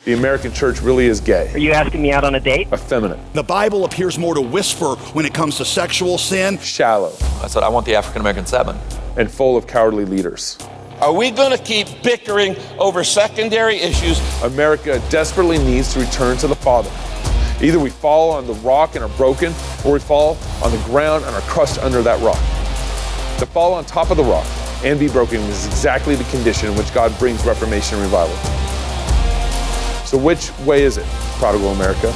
The American church really is gay. Are you asking me out on a date? Effeminate. The Bible appears more to whisper when it comes to sexual sin. Shallow. I said, I want the African American 7. And full of cowardly leaders. Are we going to keep bickering over secondary issues? America desperately needs to return to the Father. Either we fall on the rock and are broken, or we fall on the ground and are crushed under that rock. To fall on top of the rock and be broken is exactly the condition in which God brings reformation and revival. So which way is it, prodigal America?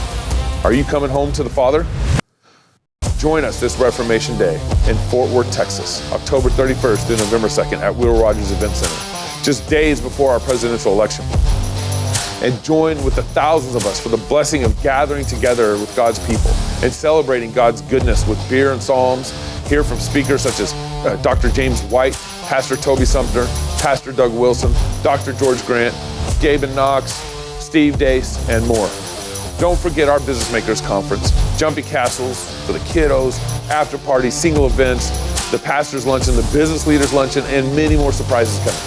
Are you coming home to the Father? Join us this Reformation Day in Fort Worth, Texas, October 31st through November 2nd at Will Rogers Event Center, just days before our presidential election. And join with the thousands of us for the blessing of gathering together with God's people and celebrating God's goodness with beer and psalms. Hear from speakers such as Dr. James White, Pastor Toby Sumter, Pastor Doug Wilson, Dr. George Grant, Gabe and Knox, Steve Dace, and more. Don't forget our Business Makers Conference, Jumpy Castles for the kiddos, after parties, single events, the Pastors Luncheon, the Business Leaders Luncheon, and many more surprises coming.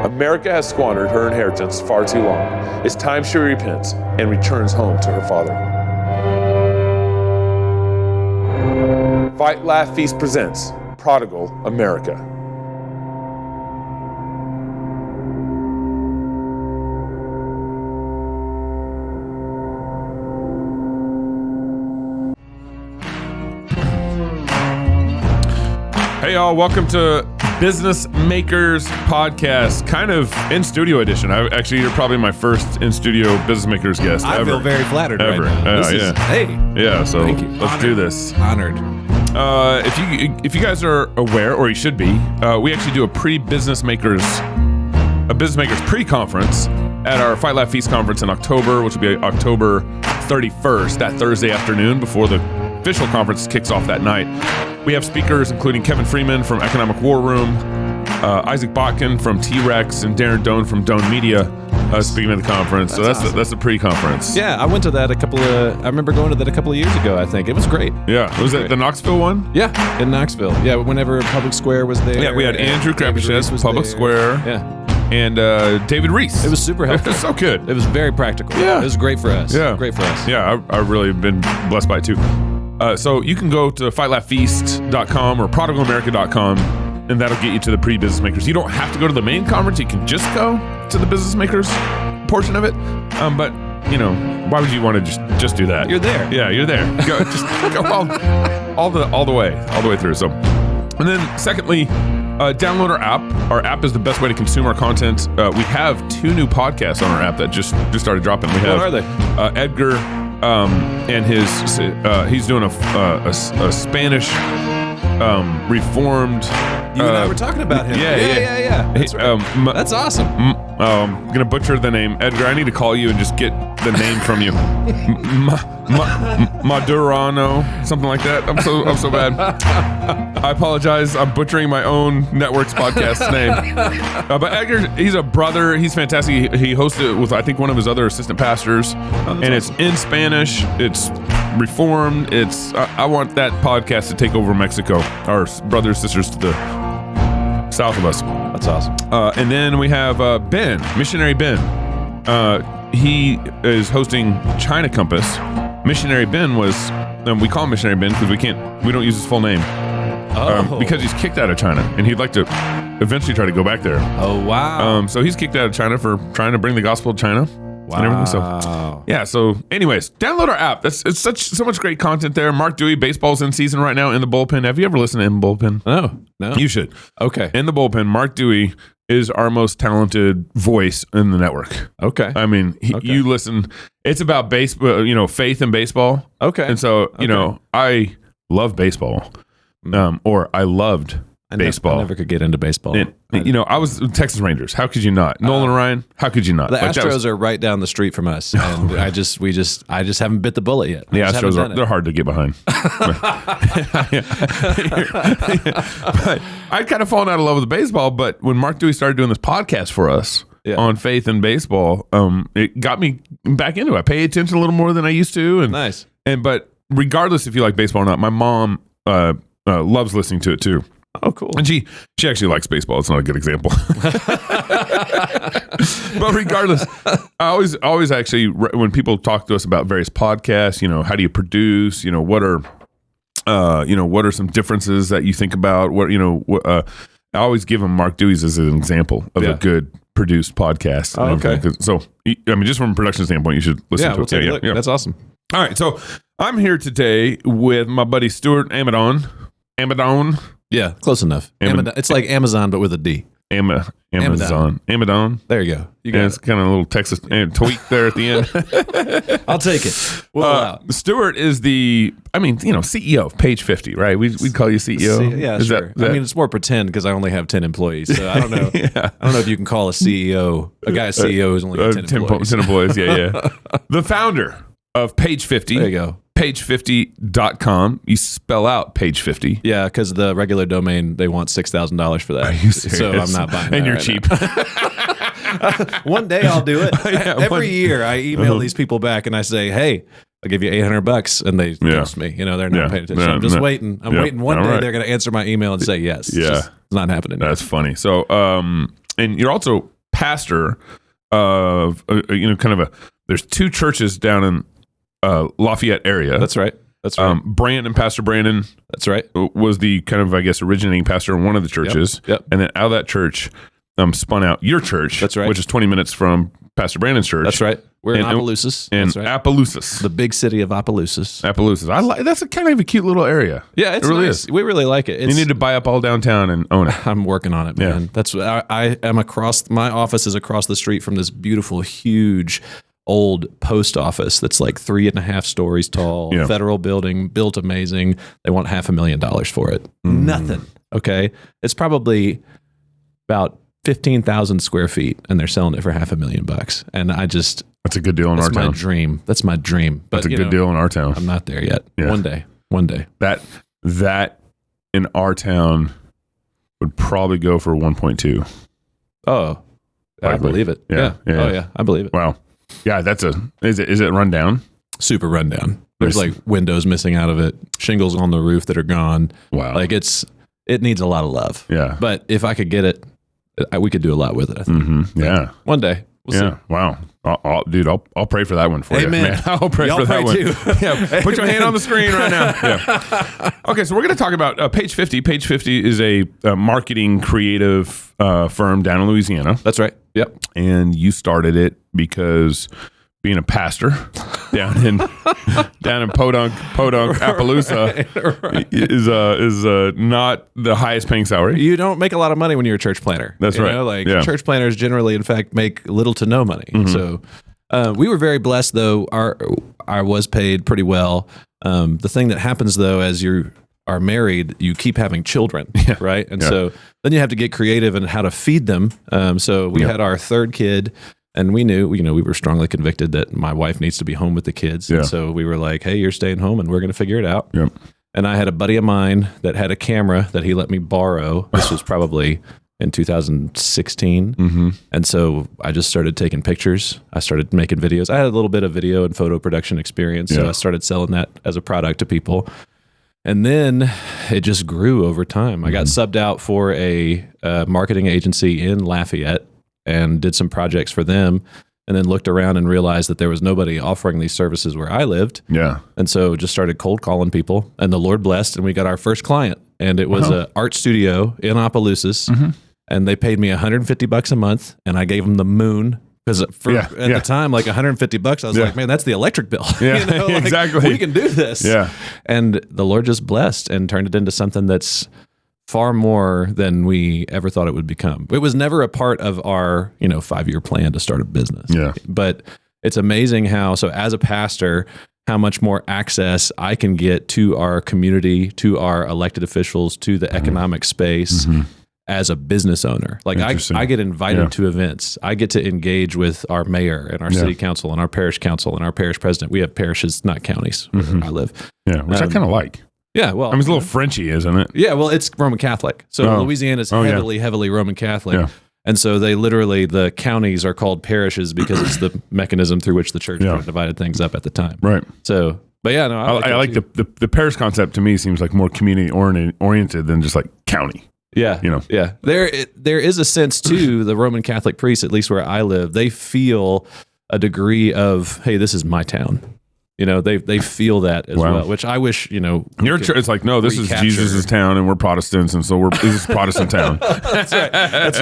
America has squandered her inheritance far too long. It's time she repents and returns home to her Father. Fight, Laugh, Feast presents Prodigal America. Hey y'all, welcome to Business Makers Podcast, kind of in studio edition. Actually, you're probably my first in studio Business Makers guest ever. I feel very flattered right now. Hey. Yeah, so thank you. Let's do this. Honored. If you guys are aware, or you should be, we actually do a Business Makers pre-conference at our Fight, Laugh, Feast conference in October, which will be October 31st, that Thursday afternoon before the official conference kicks off that night. We have speakers including Kevin Freeman from Economic War Room, Isaac Botkin from T-Rex, and Darren Doan from Doan Media speaking at the conference. So that's awesome. That's a pre-conference. Yeah, I went to that I remember going to that a couple of years ago, I think. It was great. Yeah. Was it the Knoxville one? Yeah, in Knoxville. Yeah, whenever Public Square was there. Yeah, we had Andrew Krabichet, Public Square. Yeah. And David Reese. It was super helpful. It was so good. It was very practical. Yeah. It was great for us. Yeah. Great for us. Yeah, I've really been blessed by it too. So you can go to fightlaughfeast.com or prodigalamerica.com, and that'll get you to the pre-Business Makers. You don't have to go to the main conference. You can just go to the Business Makers portion of it. But you know, why would you want to just do that? You're there. Yeah, you're there. Go, just go all the way through. So, and then secondly, download our app. Our app is the best way to consume our content. We have 2 new podcasts on our app that just started dropping. We have, what are they? Edgar. And he's doing a Spanish Reformed. You and I were talking about him. Yeah. That's right. That's awesome. I'm gonna butcher the name. Edgar, I need to call you and just get the name from you. Madurano, something like that. I'm so bad. I apologize. I'm butchering my own network's podcast name. But Edgar, he's a brother. He's fantastic. He hosted it with, I think, one of his other assistant pastors, and awesome. It's in Spanish. It's Reformed. It's I want that podcast to take over Mexico. Our brothers, sisters to the south of us. That's awesome. And then we have Ben, Missionary Ben. He is hosting China Compass. Missionary Ben was, we call him Missionary Ben because we don't use his full name. Because he's kicked out of China, and he'd like to eventually try to go back there. Oh, wow. So he's kicked out of China for trying to bring the gospel to China. Wow. And everything. So, yeah. So, anyways, download our app. It's so much great content there. Mark Dewey, baseball's in season right now. In the Bullpen. Have you ever listened to In the Bullpen? No. You should. Okay. In the Bullpen, Mark Dewey is our most talented voice in the network. Okay. I mean, you listen. It's about baseball. Faith in baseball. Okay. And so, I love baseball. Or I loved baseball. I never could get into baseball. And, I was Texas Rangers. How could you not? Nolan Ryan. How could you not? The Astros are right down the street from us, and I just haven't bit the bullet yet. The Astros they're hard to get behind. But I'd kind of fallen out of love with baseball. But when Mark Dewey started doing this podcast for us on faith in baseball, it got me back into it. I pay attention a little more than I used to. And nice. But regardless if you like baseball or not, my mom loves listening to it too. Oh, cool. And she actually likes baseball. It's not a good example. But regardless, I always actually, when people talk to us about various podcasts, how do you produce, what are some differences that you think about? I always give them Mark Dewey's as an example of a good produced podcast. Oh, okay. So, just from a production standpoint, you should listen to we'll it. take a look. That's awesome. All right. So I'm here today with my buddy Stuart Amidon. Yeah, close enough. It's like Amazon, but with a D. Amazon. Amidon. There you go. You got it's kind of a little Texas tweak there at the end. I'll take it. Well, Stuart is the, CEO of Page50, right? We'd call you CEO. Yeah, sure. It's more pretend because I only have 10 employees. So I don't know. I don't know if you can call a CEO a guy a CEO who's only got 10 employees. 10 employees, yeah. The founder of Page50. There you go. Page50.com. You spell out Page50. Yeah, because the regular domain, they want $6,000 for that. Are you serious? So I'm not buying that. And you're right cheap. One day I'll do it. Every year I email these people back and I say, hey, I'll give you $800, and they ghost me. They're not paying attention. I'm just waiting. I'm waiting one day they're going to answer my email and say yes. It's not happening. That's funny. So, and you're also pastor of, there's two churches down in Lafayette area. That's right. Pastor Brandon. That's right. Was the kind of, originating pastor in one of the churches. Yep. And then out of that church, spun out your church. That's right. Which is 20 minutes from Pastor Brandon's church. That's right. We're in Opelousas. That's right. Opelousas. The big city of Opelousas. Opelousas. That's a kind of a cute little area. Yeah, it's really nice. is. We really like it. You need to buy up all downtown and own it. I'm working on it, man. That's I am my office is across the street from this beautiful, huge old post office that's like 3.5 stories tall, federal building, built amazing. They want $500,000 for it. Nothing. Okay. It's probably about 15,000 square feet and they're selling it for $500,000. And that's a good deal in our town. That's my dream. But that's a good deal in our town. I'm not there yet. Yeah. One day. That in our town would probably go for 1.2. Oh, I believe it. Yeah. Oh yeah. I believe it. Wow. Yeah, is it run down? Super run down. There's like windows missing out of it, shingles on the roof that are gone. Wow. Like it needs a lot of love. Yeah. But if I could get it, we could do a lot with it, I think. Mm-hmm. Yeah. One day. We'll see. Wow. I'll pray for that one for you. Man. I'll pray for that one. Yeah. Put your hand on the screen right now. Yeah. Okay, so we're going to talk about Page50. Page50 is a marketing creative firm down in Louisiana. That's right. Yep. And you started it because being a pastor down in Podunk, Appaloosa is not the highest paying salary. You don't make a lot of money when you're a church planner. That's right. Church planners generally, in fact, make little to no money. Mm-hmm. So we were very blessed, though. I was paid pretty well. The thing that happens, though, as you are married, you keep having children, right? And so then you have to get creative in how to feed them. So we had our third kid. And we knew, we were strongly convicted that my wife needs to be home with the kids. Yeah. And so we were like, hey, you're staying home and we're going to figure it out. Yep. And I had a buddy of mine that had a camera that he let me borrow. This was probably in 2016. Mm-hmm. And so I just started taking pictures. I started making videos. I had a little bit of video and photo production experience. So I started selling that as a product to people. And then it just grew over time. I got subbed out for a marketing agency in Lafayette and did some projects for them, and then looked around and realized that there was nobody offering these services where I lived. Yeah. And so just started cold calling people, and the Lord blessed, and we got our first client. And it was an art studio in Opelousas, and they paid me $150 a month, and I gave them the moon. Because at the time, like $150, I was like, man, that's the electric bill. Yeah, exactly. We can do this. Yeah. And the Lord just blessed and turned it into something that's far more than we ever thought it would become. It was never a part of our, 5-year plan to start a business. Yeah. But it's amazing so as a pastor, how much more access I can get to our community, to our elected officials, to the economic space as a business owner. Like I get invited to events. I get to engage with our mayor and our city council and our parish council and our parish president. We have parishes, not counties, where I live. Yeah, which I kind of like. Yeah, well, it's a little Frenchy, isn't it? Yeah, well, it's Roman Catholic. So Louisiana is heavily Roman Catholic. Yeah. And so the counties are called parishes because it's the mechanism through which the church divided things up at the time. Right. So, but yeah, no, I like the parish concept. To me, seems like more community oriented than just like county. Yeah, you know. Yeah, there is a sense too. The Roman Catholic priests, at least where I live, they feel a degree of, hey, this is my town. You know, they feel that as well, which I wish, you know. Your church, it's like, no, this is Jesus' town, and we're Protestants, and so this is Protestant town. That's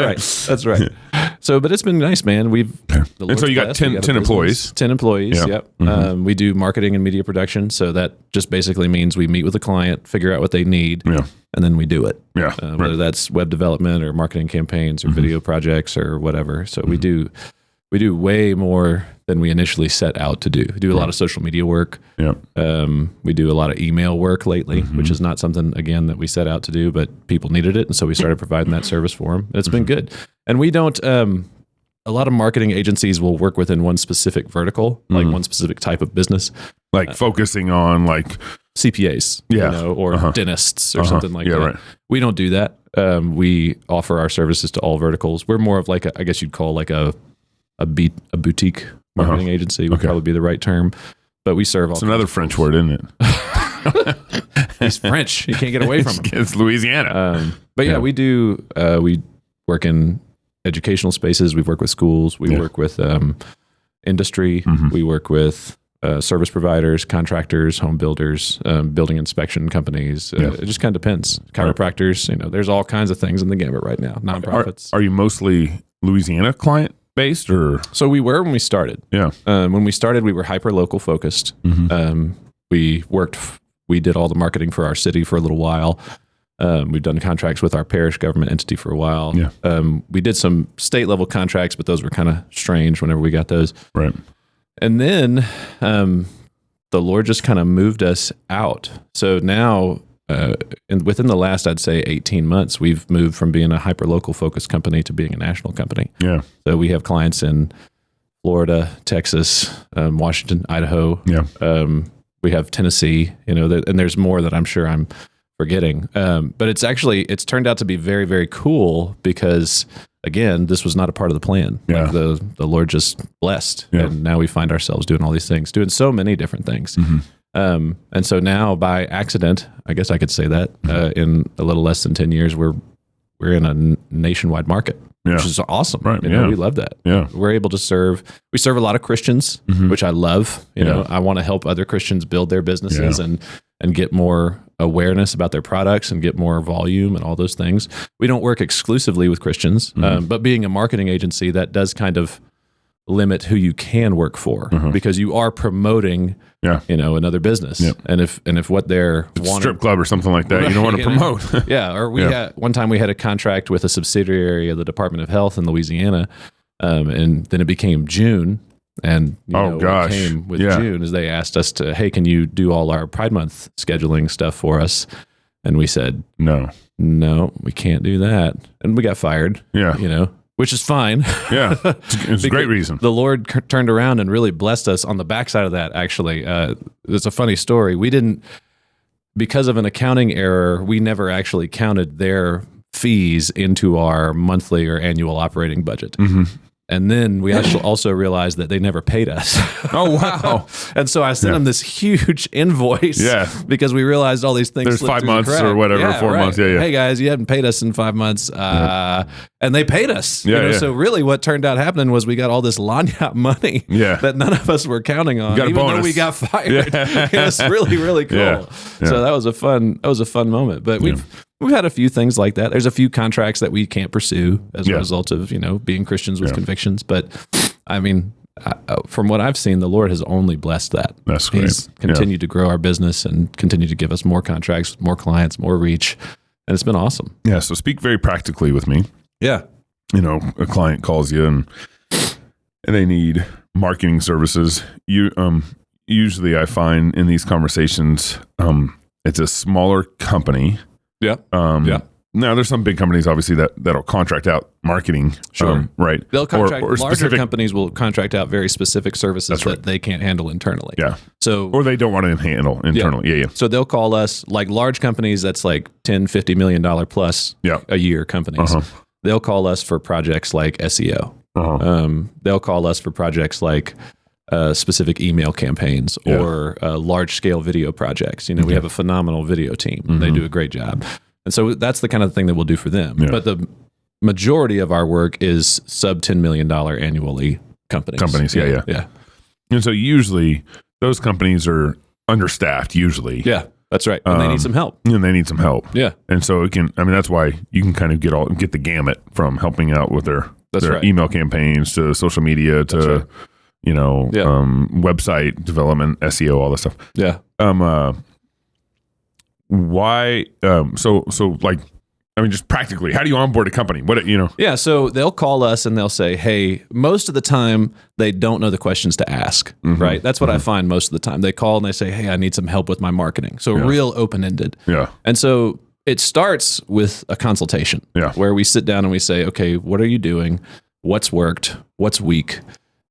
right. So, but it's been nice, man. And so you got 10 employees. 10 employees, Yeah. yep. Mm-hmm. We do marketing and media production, so that just basically means we meet with the client, figure out what they need, Yeah. and then we do it. Yeah. Whether that's web development or marketing campaigns or video projects or whatever. So we do way more than we initially set out to do. We do a lot of social media work. Yeah. We do a lot of email work lately, which is not something, again, that we set out to do, but people needed it. And so we started providing that service for them. And it's been good. And we don't, a lot of marketing agencies will work within one specific vertical, like one specific type of business. Like focusing on like CPAs, Yeah. you know, or dentists or something like that. Right. We don't do that. We offer our services to all verticals. We're more of like I guess you'd call like a boutique marketing agency would probably be the right term, but we serve all. It's another French word, isn't it? He's French. You can't get away from him. It's Louisiana. But yeah, we do. We work in educational spaces. We work with schools. We work with industry. We work with service providers, contractors, home builders, building inspection companies. It just kind of depends. Chiropractors. You know, there's all kinds of things in the gamut right now. Nonprofits. Are you mostly Louisiana client based, or? So we were when we started. Yeah. When we started, we were hyper local focused. We did all the marketing for our city for a little while. We've done contracts with our parish government entity for a while. Yeah. We did some state level contracts, but those were kind of strange whenever we got those. Right. And then the Lord just kind of moved us out. So now, and within the last, I'd say 18 months, we've moved from being a hyper local focused company to being a national company. Yeah. So we have clients in Florida, Texas, Washington, Idaho. Yeah. We have Tennessee, you know, and there's more that I'm sure I'm forgetting. But it's turned out to be very, very cool because, again, this was not a part of the plan. Yeah. Like the Lord just blessed. Yeah. And now we find ourselves doing all these things, doing so many different things. And so now by accident, I guess I could say that, in a little less than 10 years, we're in a nationwide market. Yeah. Which is awesome. Right. You know, we love that. Yeah. We're able to serve a lot of Christians, which I love. You know, I want to help other Christians build their businesses and get more awareness about their products and get more volume and all those things. We don't work exclusively with Christians, but being a marketing agency, that does kind of limit who you can work for because you are promoting, you know, another business. And if what they're wanting, strip club or something like that, you don't want to promote. Or we had one time we had a contract with a subsidiary of the Department of Health in Louisiana, and then it became June. And what came with June is they asked us to, hey, can you do all our Pride Month scheduling stuff for us? And we said, no, we can't do that. And we got fired. Yeah, you know. Which is fine. Yeah, it's a great reason. The Lord turned around and really blessed us on the backside of that, actually. It's a funny story. We didn't, because of an accounting error, we never actually counted their fees into our monthly or annual operating budget. And then we also realized that they never paid us. Oh, wow. And so I sent them this huge invoice because we realized all these things. There's 5 months or whatever, 4 months. Yeah. Hey, guys, you haven't paid us in 5 months. And they paid us. So really what turned out happening was we got all this lagniappe money that none of us were counting on, even though we got fired. It was really, really cool. So that was a fun moment. But we've had a few things like that. There's a few contracts that we can't pursue as a result of, you know, being Christians with convictions. But I mean, from what I've seen, the Lord has only blessed that. That's great. He's continued to grow our business and continue to give us more contracts, more clients, more reach. And it's been awesome. Yeah. So speak very practically with me. Yeah. You know, a client calls you and they need marketing services. Usually I find in these conversations, it's a smaller company. Yeah. Now, there's some big companies, obviously, that'll contract out marketing. Sure. Right. They'll contract, or larger companies will contract out very specific services that they can't handle internally. Yeah. So, or they don't want to handle internally. Yeah. So they'll call us, like large companies that's like $10, $50 million plus a year companies. They'll call us for projects like SEO. They'll call us for projects like specific email campaigns or large scale video projects. You know, we have a phenomenal video team. They do a great job. And so that's the kind of thing that we'll do for them. Yeah. But the majority of our work is sub $10 million annually companies. Yeah. And so usually those companies are understaffed usually. Yeah, that's right. And they need some help. And they need some help. Yeah. And so that's why you can kind of get the gamut from helping out with their right. email campaigns to social media to, right. Website development, SEO, all that stuff. Yeah. Why, just practically, how do you onboard a company? Yeah, so they'll call us and they'll say, hey, most of the time they don't know the questions to ask, right? That's what I find most of the time. They call and they say, hey, I need some help with my marketing. So real open-ended. Yeah. And so it starts with a consultation where we sit down and we say, okay, what are you doing? What's worked? What's weak?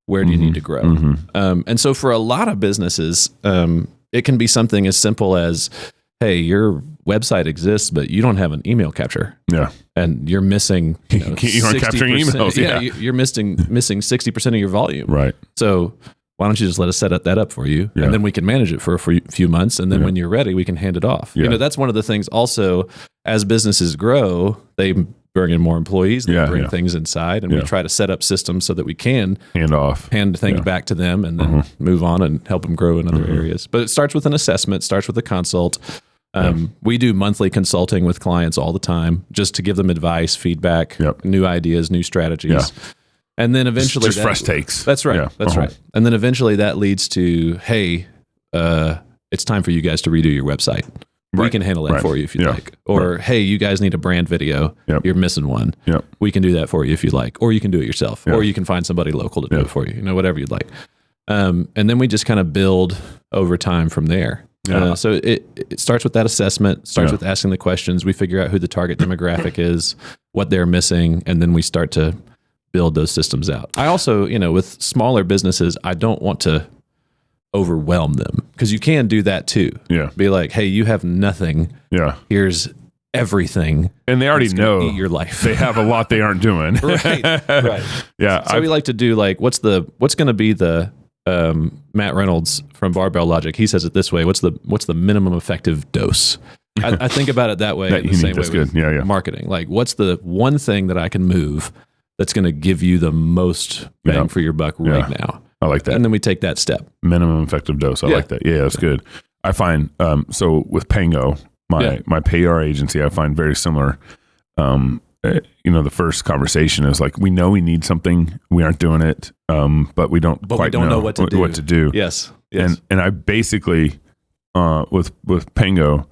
Where do you need to grow? And so for a lot of businesses, it can be something as simple as, hey, your website exists, but you don't have an email capture. Yeah. And you're missing, you aren't capturing emails. Yeah. You're missing 60% of your volume. Right. So why don't you just let us set that up for you? Yeah. And then we can manage it for a few months. And then when you're ready, we can hand it off. Yeah. That's one of the things also, as businesses grow, they bring in more employees, they bring things inside, and we try to set up systems so that we can hand things back to them and then move on and help them grow in other areas. But it starts with an assessment, starts with a consult. We do monthly consulting with clients all the time just to give them advice, feedback, new ideas, new strategies. Yeah. And then eventually just fresh takes. That's right. That's right. And then eventually that leads to, hey, it's time for you guys to redo your website. We can handle that for you if you like. Or, hey, you guys need a brand video. You're missing one. We can do that for you if you like. Or you can do it yourself. Or you can find somebody local to do it for you. Whatever you'd like. And then we just kind of build over time from there. So it starts with that assessment, starts with asking the questions. We figure out who the target demographic is, what they're missing, and then we start to build those systems out. I also, with smaller businesses, I don't want to overwhelm them because you can do that too. Yeah. Be like, hey, you have nothing. Yeah. Here's everything. And they already know eat your life. They have a lot they aren't doing. Right. Yeah. So we like to do what's going to be the Matt Reynolds from Barbell Logic. He says it this way. What's the minimum effective dose? I think about it that way. That in the same way good. With marketing. What's the one thing that I can move that's going to give you the most bang for your buck right now? I like that. And then we take that step. Minimum effective dose. I like that. Yeah, that's good. I find, so with Pango, my PR agency, I find very similar. The first conversation is like, we know we need something. We aren't doing it. But we don't know what to do. Yes. And I basically, with Pango,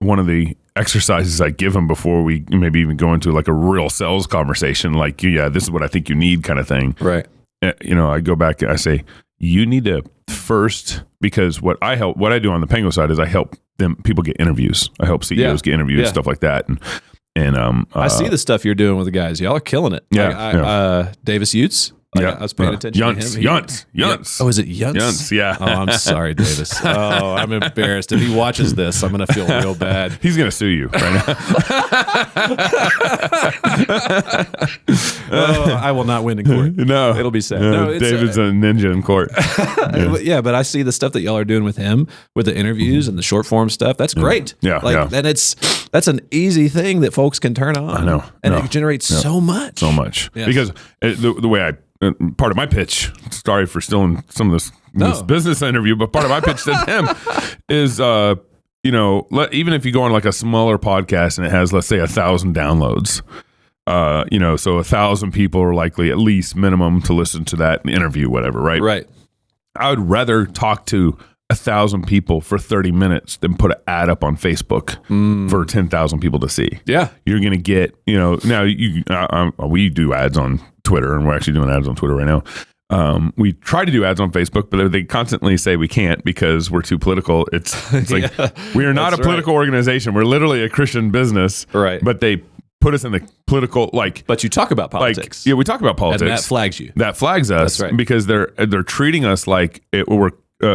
one of the exercises I give them before we maybe even go into a real sales conversation, this is what I think you need kind of thing. Right. I go back and I say, you need to first, because what I do on the Pango side is I help people get interviews. I help CEOs get interviews, stuff like that. And I see the stuff you're doing with the guys. Y'all are killing it. Davis Utes. I was paying attention to him. Yunts. Oh, is it Yunts? Yunts, yeah. Oh, I'm sorry, Davis. Oh, I'm embarrassed. If he watches this, I'm going to feel real bad. He's going to sue you right now. I will not win in court. No. It'll be sad. No, David's a ninja in court. But I see the stuff that y'all are doing with him, with the interviews and the short form stuff. That's great. And that's an easy thing that folks can turn on. I know. And it generates so much. So much. Yes. Because the way part of my pitch, sorry for stealing some of this business interview, but part of my pitch to them is, even if you go on a smaller podcast and it has, let's say, 1,000 downloads, so 1,000 people are likely at least minimum to listen to that interview, whatever, right? Right. I would rather talk to 1,000 people for 30 minutes than put an ad up on Facebook for 10,000 people to see. Yeah. You're going to get, now we do ads on Twitter, and we're actually doing ads on Twitter right now. We try to do ads on Facebook, but they constantly say we can't because we're too political. It's like, we are not a political organization. We're literally a Christian business. Right. But they put us in the political, but you talk about politics. We talk about politics. And that flags you. That flags us. That's right. Because they're treating us like we're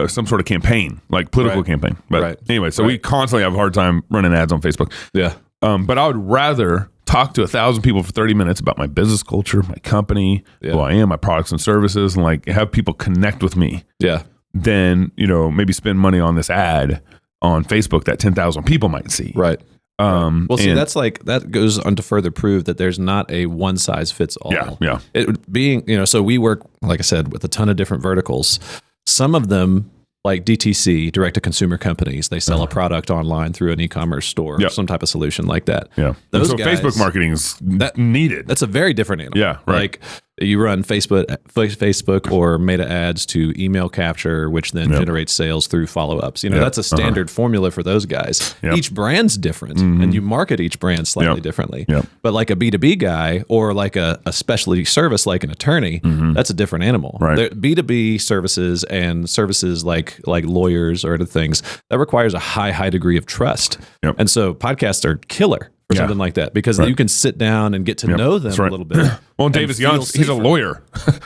some sort of campaign, political campaign. But anyway, so we constantly have a hard time running ads on Facebook. Yeah. But I would rather talk to 1,000 people for 30 minutes about my business culture, my company, who I am, my products and services, and have people connect with me. Yeah. Then, maybe spend money on this ad on Facebook that 10,000 people might see. Right. Well, see, and- that's like that goes on to further prove that there's not a one size fits all. Yeah. It being, so we work, like I said, with a ton of different verticals. Some of them, like DTC, direct to consumer companies, they sell a product online through an e-commerce store, or some type of solution like that. Yeah. Those so guys, Facebook marketing is needed. That's a very different animal. Yeah, right. Like you run Facebook or meta ads to email capture, which then generates sales through follow-ups. That's a standard formula for those guys. Yep. Each brand's different, and you market each brand slightly differently. Yep. But like a B2B guy or like a specialty service like an attorney, that's a different animal. Right. B2B services and services like lawyers or other things, that requires a high degree of trust. Yep. And so podcasts are killer for something like that because you can sit down and get to know them a little bit. Well, Davis Young, he's a lawyer.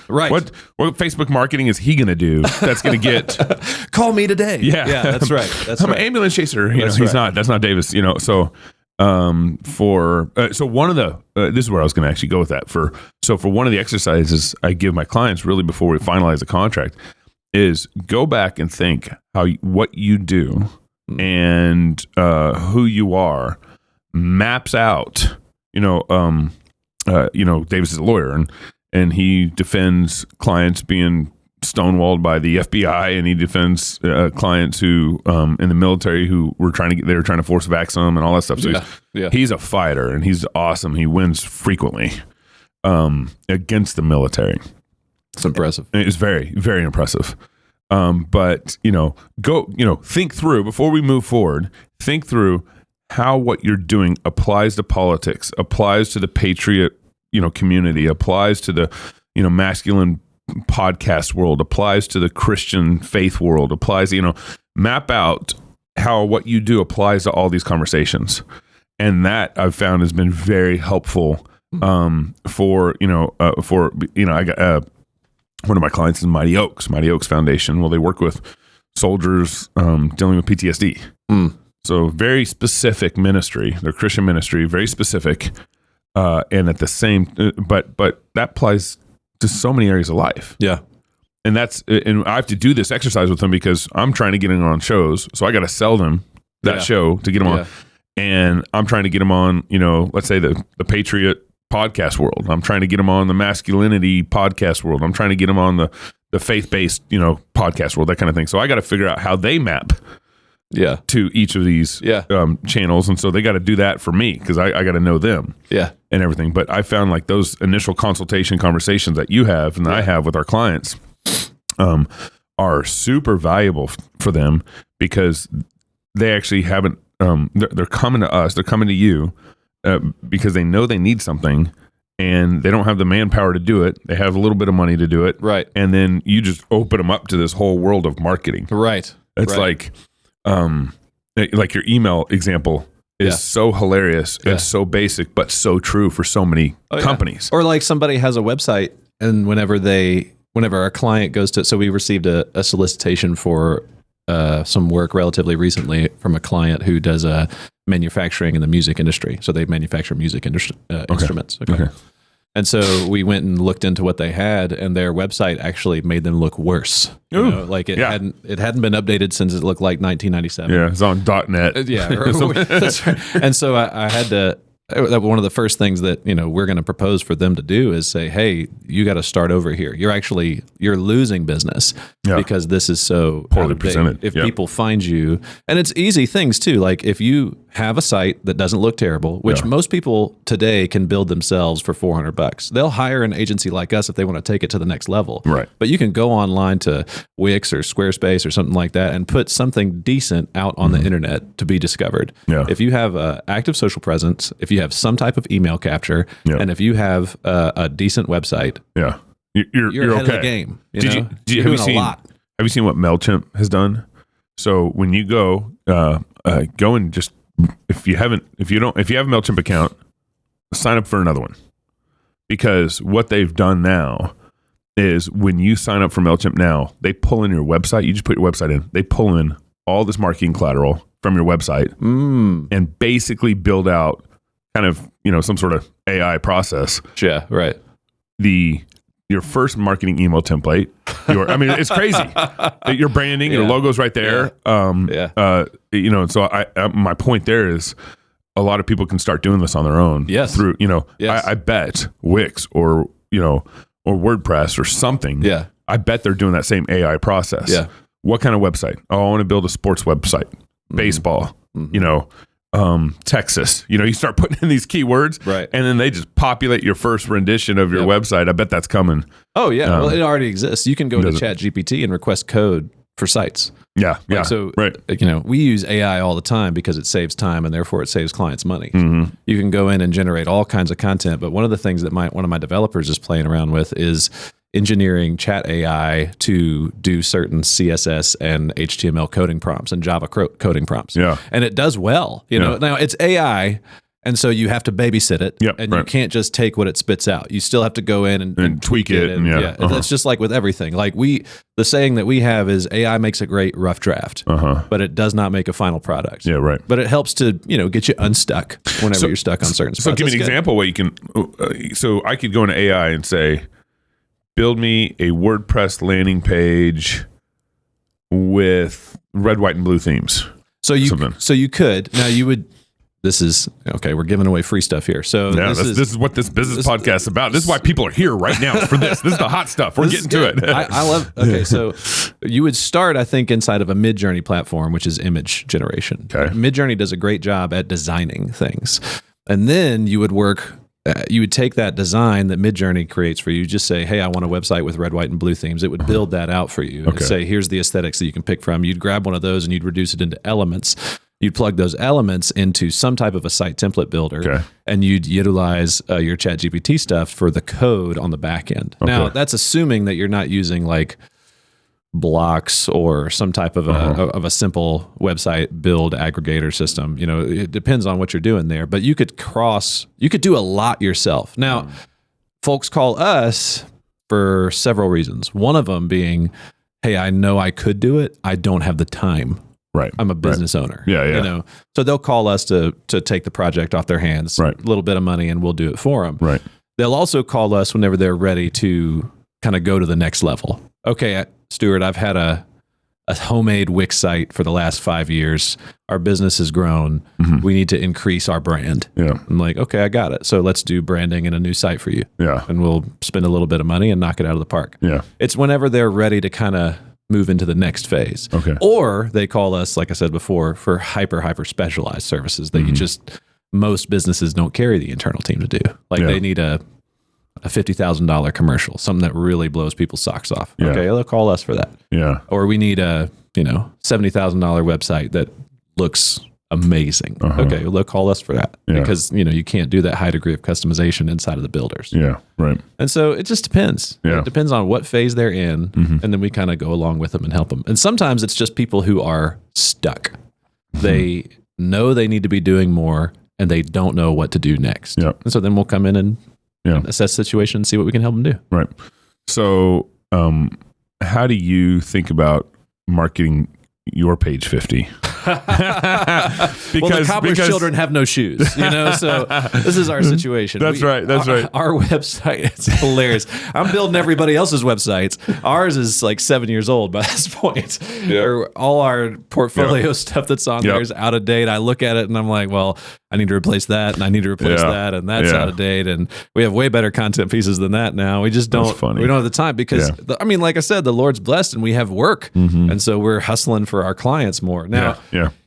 Right. What Facebook marketing is he going to do that's going to get... Call me today. Yeah. That's right. I'm an ambulance chaser. He's not. That's not Davis. So so one of the this is where I was going to actually go with that. For one of the exercises I give my clients really before we finalize the contract is go back and think what you do and who you are maps out. Davis is a lawyer and he defends clients being stonewalled by the FBI, and he defends clients who in the military who were trying to force vax them and all that stuff. So he's a fighter and he's awesome. He wins frequently against the military. It's impressive. It's very, very impressive. But think through before we move forward. Think through how what you're doing applies to politics, applies to the patriot, community, applies to the, masculine podcast world, applies to the Christian faith world, applies, map out how what you do applies to all these conversations. And that I've found has been very helpful I got one of my clients is Mighty Oaks Foundation. Well, they work with soldiers dealing with PTSD. So very specific ministry. They're Christian ministry, very specific. And at the same, but that applies to so many areas of life. Yeah. And I have to do this exercise with them because I'm trying to get them on shows. So I got to sell them that show to get them on. And I'm trying to get them on, let's say the Patriot podcast world. I'm trying to get them on the masculinity podcast world. I'm trying to get them on the faith-based, podcast world, that kind of thing. So I got to figure out how they map to each of these channels. And so they got to do that for me because I got to know them and everything. But I found like those initial consultation conversations that you have and that I have with our clients are super valuable for them because they actually haven't, they're coming to us, they're coming to you because they know they need something and they don't have the manpower to do it. They have a little bit of money to do it. Right. And then you just open them up to this whole world of marketing. Right. It's like your email example is so hilarious. It's so basic, but so true for so many companies. Or like somebody has a website and whenever our client goes to, so we received a solicitation for some work relatively recently from a client who does manufacturing in the music industry. So they manufacture music instruments. Okay. And so we went and looked into what they had, and their website actually made them look worse. Like it hadn't been updated since it looked like 1997. Yeah, it's on .net. Yeah, that's right. And so I had to. One of the first things that we're going to propose for them to do is say, "Hey, you got to start over here. You're losing business because this is so poorly presented. If people find you, and it's easy things too. Like if you have a site that doesn't look terrible, which most people today can build themselves for $400, they'll hire an agency like us if they want to take it to the next level. Right. But you can go online to Wix or Squarespace or something like that and put something decent out on the internet to be discovered. Yeah. If you have an active social presence, if you have some type of email capture, and if you have a decent website, you're okay. ahead of the game. Have you seen what MailChimp has done? So when you go and just if you have a MailChimp account, sign up for another one, because what they've done now is when you sign up for MailChimp now, they pull in your website. You just put your website in. They pull in all this marketing collateral from your website and basically build out kind of, some sort of AI process. Yeah, right. Your first marketing email template, it's crazy. Your branding, your logo's right there. So my point there is, a lot of people can start doing this on their own. Yes. Through, Yes. I bet Wix or WordPress or something. Yeah. I bet they're doing that same AI process. Yeah. What kind of website? Oh, I want to build a sports website, baseball, Texas. You start putting in these keywords, Right. and then they just populate your first rendition of your website. I bet that's coming. Oh yeah, well, it already exists. You can go to ChatGPT and request code for sites. Yeah, yeah. So, right. We use AI all the time because it saves time and therefore it saves clients money. Mm-hmm. You can go in and generate all kinds of content, but one of the things that one of my developers is playing around with is engineering chat AI to do certain CSS and HTML coding prompts and Java coding prompts. Yeah. And it does well. Now it's AI, and so you have to babysit it, and you can't just take what it spits out. You still have to go in and tweak it. And it's just like with everything. Like the saying that we have is AI makes a great rough draft, but it does not make a final product. Yeah, right. But it helps to get you unstuck whenever you're stuck on certain spots. So give me an example where you can. So I could go into AI and say, build me a WordPress landing page with red, white, and blue themes. So you could. Now you would. This is okay. We're giving away free stuff here. So this is what this business podcast is about. This is why people are here right now for this. This is the hot stuff. We're getting to it. I love. Okay, so you would start, I think, inside of a Midjourney platform, which is image generation. Okay. Midjourney does a great job at designing things, and then you would work. You would take that design that Midjourney creates for you. Just say, "Hey, I want a website with red, white, and blue themes." It would build that out for you and say, "Here's the aesthetics that you can pick from." You'd grab one of those and you'd reduce it into elements. You'd plug those elements into some type of a site template builder, and you'd utilize your ChatGPT stuff for the code on the back end. Now, that's assuming that you're not using like blocks or some type of a simple website build aggregator system. It depends on what you're doing there, but you could do a lot yourself. Now, folks call us for several reasons. One of them being, hey, I know I could do it. I don't have the time. Right. I'm a business owner. Yeah. So they'll call us to take the project off their hands, a little bit of money, and we'll do it for them. Right. They'll also call us whenever they're ready to kind of go to the next level. Okay, Stuart, I've had a homemade Wix site for the last 5 years. Our business has grown. We need to increase our brand. Yeah. I'm like, okay, I got it. So let's do branding and a new site for you. Yeah. And we'll spend a little bit of money and knock it out of the park. Yeah. It's whenever they're ready to kind of move into the next phase. Okay. Or they call us, like I said before, for hyper specialized services that most businesses don't carry the internal team to do. Like they need a $50,000 commercial, something that really blows people's socks off. Yeah. Okay, they'll call us for that. Yeah. Or we need a $70,000 website that looks amazing. Okay, well, they'll call us for that because you can't do that high degree of customization inside of the builders. Yeah. Right. And so it just depends. Yeah. It depends on what phase they're in, and then we kind of go along with them and help them. And sometimes it's just people who are stuck. They know they need to be doing more, and they don't know what to do next. Yeah. And so then we'll come in and assess the situation and see what we can help them do. Right. So, how do you think about marketing your Page 50? Well, the cobbler's children have no shoes, so this is our situation. That's right. Our website, it's hilarious. I'm building everybody else's websites. Ours is like 7 years old by this point. All our portfolio stuff that's on there is out of date. I look at it and I'm like, well, I need to replace that, and I need to replace that, and that's out of date. And we have way better content pieces than that now. We just don't. We don't have the time because, like I said, the Lord's blessed and we have work, and so we're hustling for our clients more now.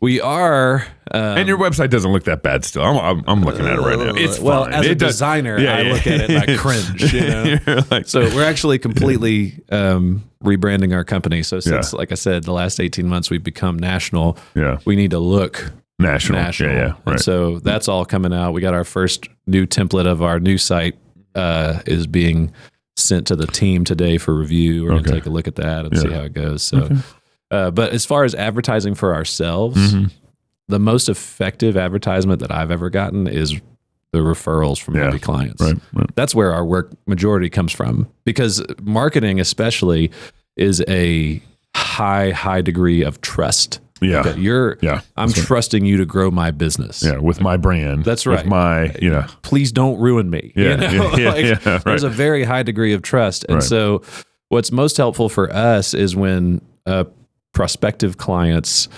We are. And your website doesn't look that bad still. I'm looking at it right now. It's fine. As a designer, I look at it and I cringe. So we're actually completely rebranding our company. So since, like I said, the last 18 months, we've become national. We need to look national. Yeah. Right. And so that's all coming out. We got our first new template of our new site is being sent to the team today for review. We're going to take a look at that and see how it goes. So, but as far as advertising for ourselves, the most effective advertisement that I've ever gotten is the referrals from happy clients. Right. That's where our work majority comes from, because marketing especially is a high degree of trust. Yeah. Okay, I'm trusting you to grow my business. Yeah, with my brand. That's right. With my, please don't ruin me. There's a very high degree of trust. And so what's most helpful for us is when prospective clients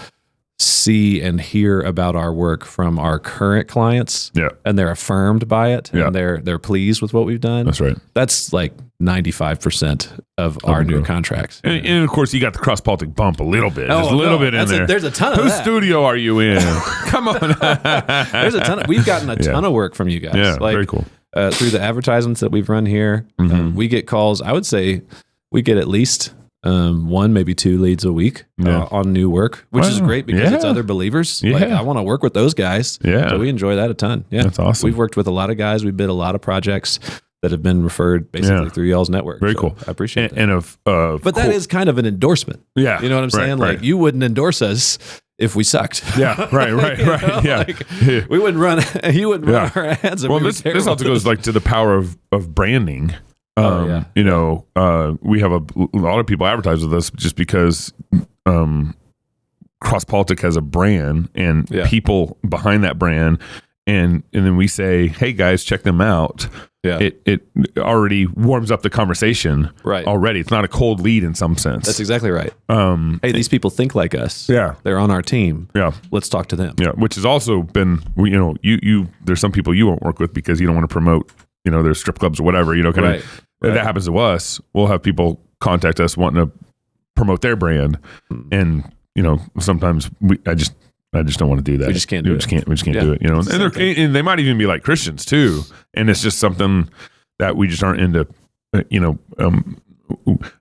see and hear about our work from our current clients, and they're affirmed by it, and they're pleased with what we've done. That's right. That's like 95% of our new contracts. And of course, you got the cross-politic bump a little bit. There's a little bit in there. There's a ton of Whose that. studio are you in? Come on. There's a ton. We've gotten a ton of work from you guys. Yeah, very cool. Through the advertisements that we've run here, we get calls. I would say we get at least 1, maybe 2 leads a week on new work, which is great because it's other believers. Like, I want to work with those guys. Yeah. So we enjoy that a ton. Yeah. That's awesome. We've worked with a lot of guys. We bid a lot of projects that have been referred basically through y'all's network. Very so cool. I appreciate that. And but that is kind of an endorsement. Yeah. You know what I'm saying? Right. Like, you wouldn't endorse us if we sucked. Yeah, right. Yeah. Like, we wouldn't run, you wouldn't run our ads. Well, this also goes like to the power of branding. You know, we have a lot of people advertise with us just because CrossPolitic has a brand and people behind that brand, and then we say, hey guys, check them out. Yeah, it already warms up the conversation. Right, already, it's not a cold lead in some sense. That's exactly right. Hey, these people think like us. Yeah, they're on our team. Yeah, let's talk to them. Yeah, which has also been, you know, you there's some people you won't work with because you don't want to promote, you know, their strip clubs or whatever, you know, kind of. That happens to us. We'll have people contact us wanting to promote their brand, and you know, sometimes I just don't want to do that. We just can't do it. We just can't do it. You know, and they might even be like Christians too, and it's just something that we just aren't into. You know,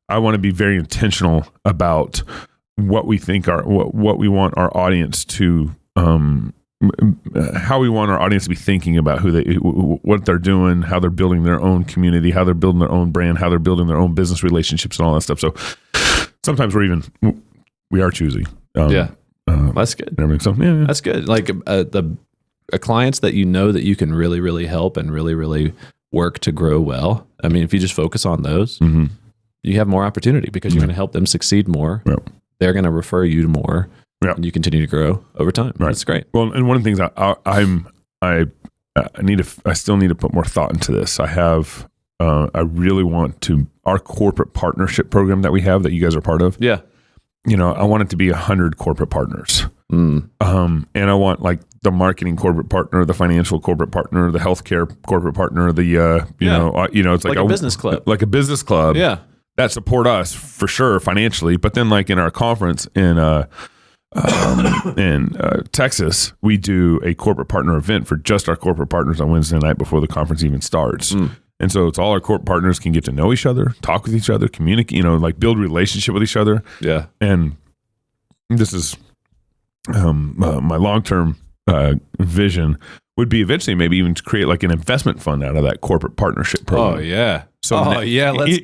I want to be very intentional about what we think what we want our audience to. How we want our audience to be thinking about what they're doing, how they're building their own community, how they're building their own brand, how they're building their own business relationships and all that stuff. So sometimes we are choosy. That's good. And everything. So that's good. Like the clients that you know that you can really, really help and really, really work to grow well. I mean, if you just focus on those, you have more opportunity because you're going to help them succeed more. Yep. They're going to refer you to more. Yeah, and you continue to grow over time. Right. That's great. Well, and one of the things I still need to put more thought into this. I really want to, our corporate partnership program that we have that you guys are part of. Yeah. You know, I want it to be 100 corporate partners. And I want like the marketing corporate partner, the financial corporate partner, the healthcare corporate partner, the you know, it's like a business club, like a business club. Yeah, that support us for sure financially. But then, like in our conference in Texas, we do a corporate partner event for just our corporate partners on Wednesday night before the conference even starts. And so it's all our corporate partners can get to know each other, talk with each other, communicate, you know, like build relationship with each other. Yeah. And this is my long-term vision would be eventually maybe even to create like an investment fund out of that corporate partnership program. Oh yeah. So let's go.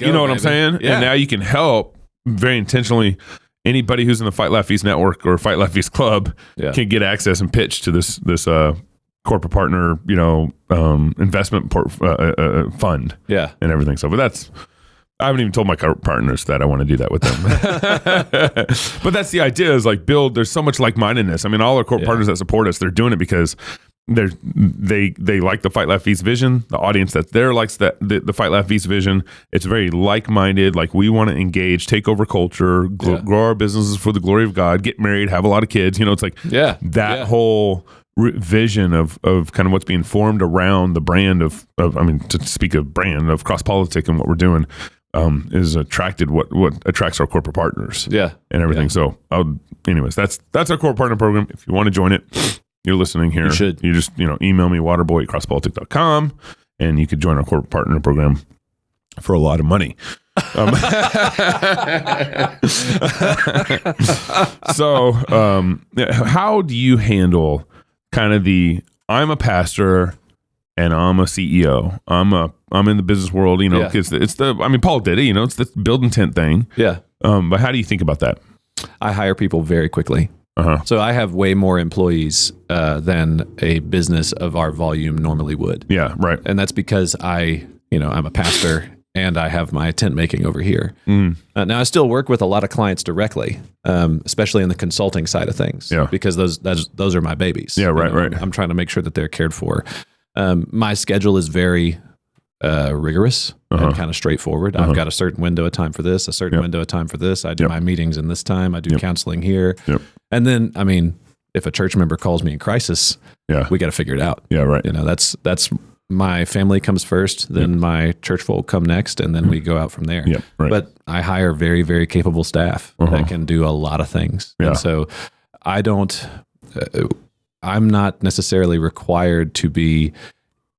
You know what I'm saying? Yeah. And now you can help very intentionally. Anybody who's in the Fight Laugh Feast Network or Fight Laugh Feast Club can get access and pitch to this corporate partner, you know, investment fund, and everything. So, but I haven't even told my partners that I want to do that with them. But that's the idea: is like there's so much like-mindedness. I mean, all our corporate partners that support us, they're doing it because they like the Fight Laugh Feast vision. The audience that's there likes the Fight Laugh Feast vision. It's very like-minded. Like we want to engage, take over culture, grow our businesses for the glory of God, get married, have a lot of kids. You know, it's like that whole vision of kind of what's being formed around the brand of I mean, to speak of brand of CrossPolitic and what we're doing is attracted what attracts our corporate partners. And everything. So anyways, that's our corporate partner program. If you want to join it, you're listening here. You just, email me waterboy@crosspolitic.com and you could join our corporate partner program for a lot of money. So, how do you handle kind of I'm a pastor and I'm a CEO. I'm in the business world, because Paul did it, it's the build intent thing. Yeah. But how do you think about that? I hire people very quickly. So I have way more employees than a business of our volume normally would. Yeah, right. And that's because I'm a pastor and I have my tent making over here. Now I still work with a lot of clients directly, especially in the consulting side of things. Yeah. Because those are my babies. Yeah, right. I'm trying to make sure that they're cared for. My schedule is very rigorous and kind of straightforward. I've got a certain window of time for this, a certain window of time for this. I do my meetings in this time. I do counseling here. And then, I mean, if a church member calls me in crisis, we got to figure it out. Yeah, right. You know, that's my family comes first, then my church folk come next, and then we go out from there. Yeah, right. But I hire very, very capable staff that can do a lot of things. Yeah. And so I don't, I'm not necessarily required to be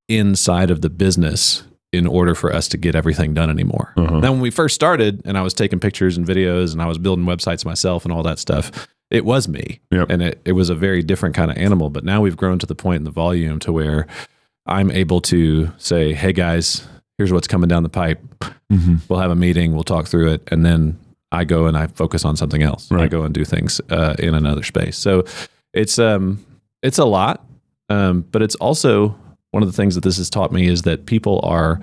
inside of the business in order for us to get everything done anymore. Now, when we first started and I was taking pictures and videos and I was building websites myself and all that stuff, it was me. And it was a very different kind of animal. But now we've grown to the point in the volume to where I'm able to say, hey guys, here's what's coming down the pipe. We'll have a meeting, we'll talk through it. And then I go and I focus on something else. I go and do things in another space. So it's a lot, but it's also one of the things that this has taught me is that people are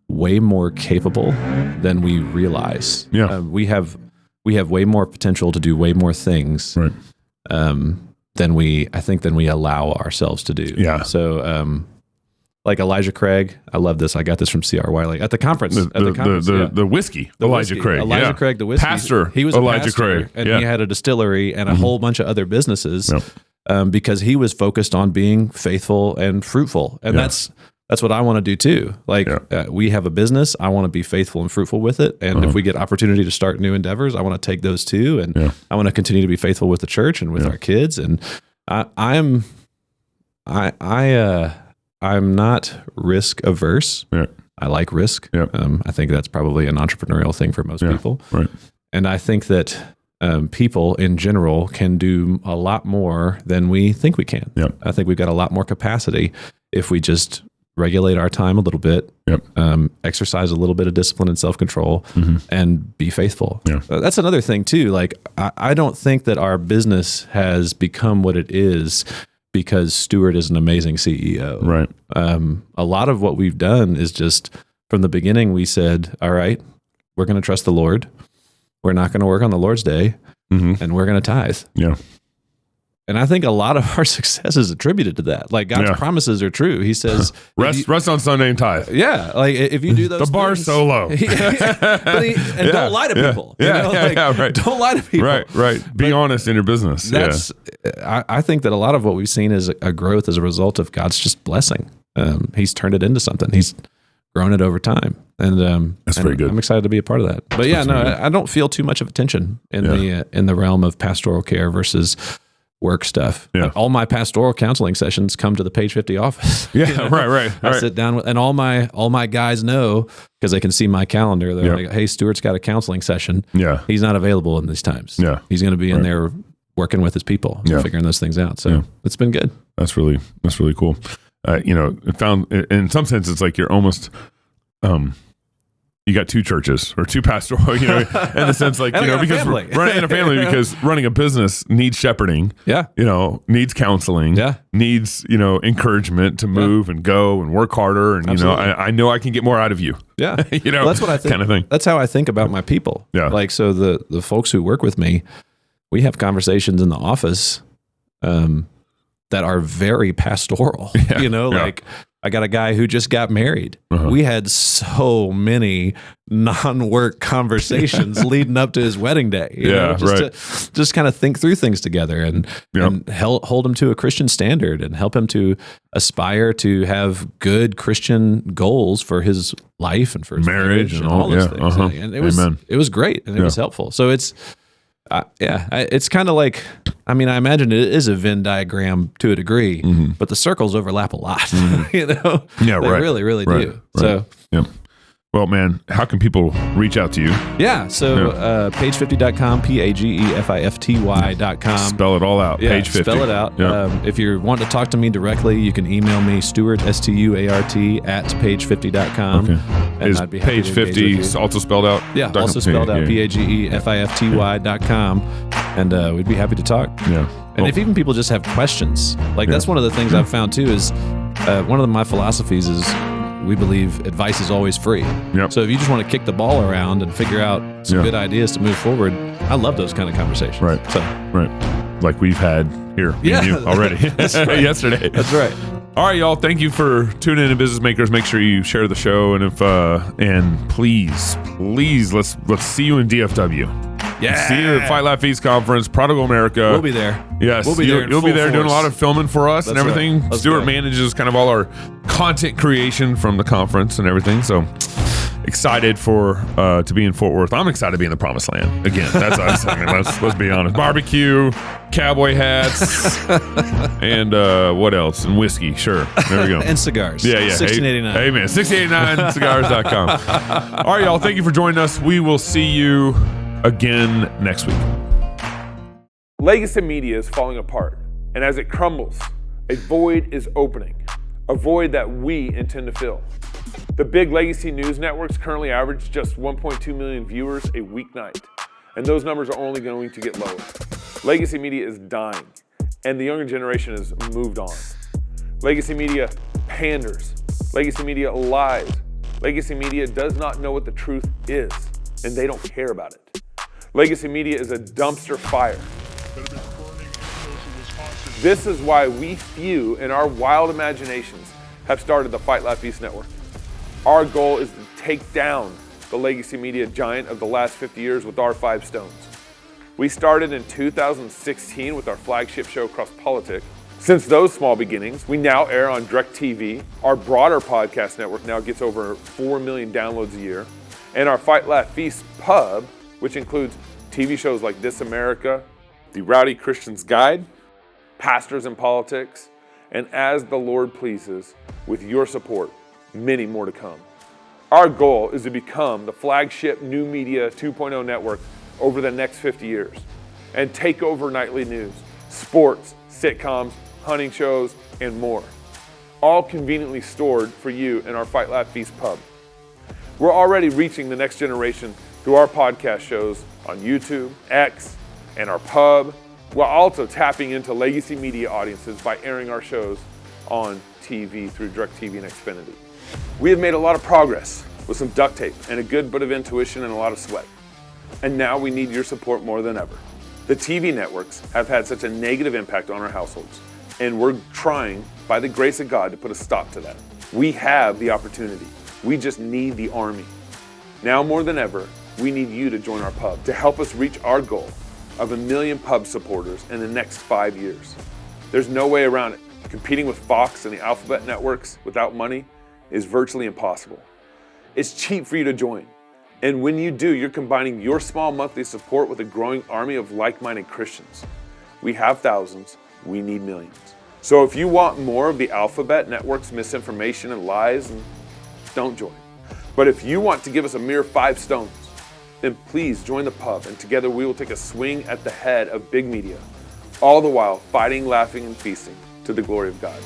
way more capable than we realize. We have way more potential to do way more things than we allow ourselves to do. So, like Elijah Craig, I love this. I got this from C.R. Wiley at the conference. The whiskey, Elijah Craig. Elijah Craig, the whiskey. Pastor. He was Elijah a pastor, Craig. and he had a distillery and a whole bunch of other businesses because he was focused on being faithful and fruitful. And that's what I want to do too. Like we have a business. I want to be faithful and fruitful with it. And if we get opportunity to start new endeavors, I want to take those too. And I want to continue to be faithful with the church and with our kids. And I'm not risk averse. I like risk. I think that's probably an entrepreneurial thing for most people. And I think that people in general can do a lot more than we think we can. I think we've got a lot more capacity if we just regulate our time a little bit, exercise a little bit of discipline and self-control, and be faithful. That's another thing too. Like, I don't think that our business has become what it is because Stuart is an amazing CEO. A lot of what we've done is just from the beginning, we said, all right, we're going to trust the Lord. We're not going to work on the Lord's day, and we're going to tithe. And I think a lot of our success is attributed to that. Like God's promises are true. He says, rest on Sunday and tithe. Like if you do those the bar's so low. And don't lie to people. Don't lie to people. Right. Be honest in your business. I think that a lot of what we've seen is a growth as a result of God's just blessing. He's turned it into something. He's grown it over time. And that's very good. I'm excited to be a part of that. But I don't feel too much of a tension in the realm of pastoral care versus work stuff. All my pastoral counseling sessions come to the Page 50 office. Right. I sit down with, and all my guys know because they can see my calendar. They're like, "Hey, Stuart's got a counseling session. He's not available in these times. He's going to be in there working with his people, figuring those things out." So it's been good. That's really cool. It found in some sense it's like you're almost. You got two churches or two pastoral, in the sense like, because running a family, because running a business needs shepherding, needs counseling, needs, encouragement to move and go and work harder. And, I know I can get more out of you. Well, that's what I think. Kind of thing. That's how I think about my people. Like, so the folks who work with me, we have conversations in the office, that are very pastoral, like, I got a guy who just got married. We had so many non-work conversations leading up to his wedding day. Just kind of think through things together and hold him to a Christian standard and help him to aspire to have good Christian goals for his life and for his marriage and all those things. And it was great and it was helpful. So it's kind of like, I imagine it is a Venn diagram to a degree, but the circles overlap a lot. They really, really do. So, well, man, how can people reach out to you? Page50.com, Pagefifty.com. Spell it all out. Page50. Spell it out. If you want to talk to me directly, you can email me, Stuart, Stuart, at Page50.com. And is I'd be happy Page 50 also spelled out? Also spelled out, Pagefifty.com. And we'd be happy to talk. And if even people just have questions, like that's one of the things I've found too is one of my philosophies is we believe advice is always free. So if you just want to kick the ball around and figure out some good ideas to move forward, I love those kind of conversations. Like we've had here, me and you already That's right. yesterday. That's right. All right, y'all. Thank you for tuning in to Business Makers. Make sure you share the show, and please, let's see you in DFW. Yeah. See you at Fight Laugh Feast Conference, Prodigal America. We'll be there. Yes, We'll be there. You'll be there doing a lot of filming for us and everything. Right. Stuart go. manages kind of all our content creation from the conference and everything. So excited to be in Fort Worth. I'm excited to be in the Promised Land again. That's what I'm saying. Let's be honest. Barbecue, cowboy hats, and what else? And whiskey. Sure. There we go. And cigars. Yeah. $16.89. Amen. $16.89cigars.com. All right, y'all. Thank you for joining us. We will see you again next week. Legacy media is falling apart, and as it crumbles, a void is opening, a void that we intend to fill. The big legacy news networks currently average just 1.2 million viewers a weeknight, and those numbers are only going to get lower. Legacy media is dying, and the younger generation has moved on. Legacy media panders. Legacy media lies. Legacy media does not know what the truth is, and they don't care about it. Legacy media is a dumpster fire. This is why we few in our wild imaginations have started the Fight Laugh Feast Network. Our goal is to take down the legacy media giant of the last 50 years with our 5 stones. We started in 2016 with our flagship show, Cross Politic. Since those small beginnings, we now air on DirecTV. Our broader podcast network now gets over 4 million downloads a year. And our Fight Laugh Feast pub, which includes TV shows like This America, The Rowdy Christian's Guide, Pastors in Politics, and As the Lord Pleases, with your support, many more to come. Our goal is to become the flagship new media 2.0 network over the next 50 years and take over nightly news, sports, sitcoms, hunting shows, and more, all conveniently stored for you in our Fight Laugh Feast pub. We're already reaching the next generation through our podcast shows on YouTube, X, and our pub, while also tapping into legacy media audiences by airing our shows on TV through DirecTV and Xfinity. We have made a lot of progress with some duct tape and a good bit of intuition and a lot of sweat. And now we need your support more than ever. The TV networks have had such a negative impact on our households, and we're trying, by the grace of God, to put a stop to that. We have the opportunity. We just need the army. Now more than ever, we need you to join our pub to help us reach our goal of 1 million pub supporters in the next 5 years. There's no way around it. Competing with Fox and the Alphabet networks without money is virtually impossible. It's cheap for you to join. And when you do, you're combining your small monthly support with a growing army of like-minded Christians. We have thousands, we need millions. So if you want more of the Alphabet network's misinformation and lies, don't join. But if you want to give us a mere 5 stones, then please join the pub, and together we will take a swing at the head of big media, all the while fighting, laughing, and feasting to the glory of God.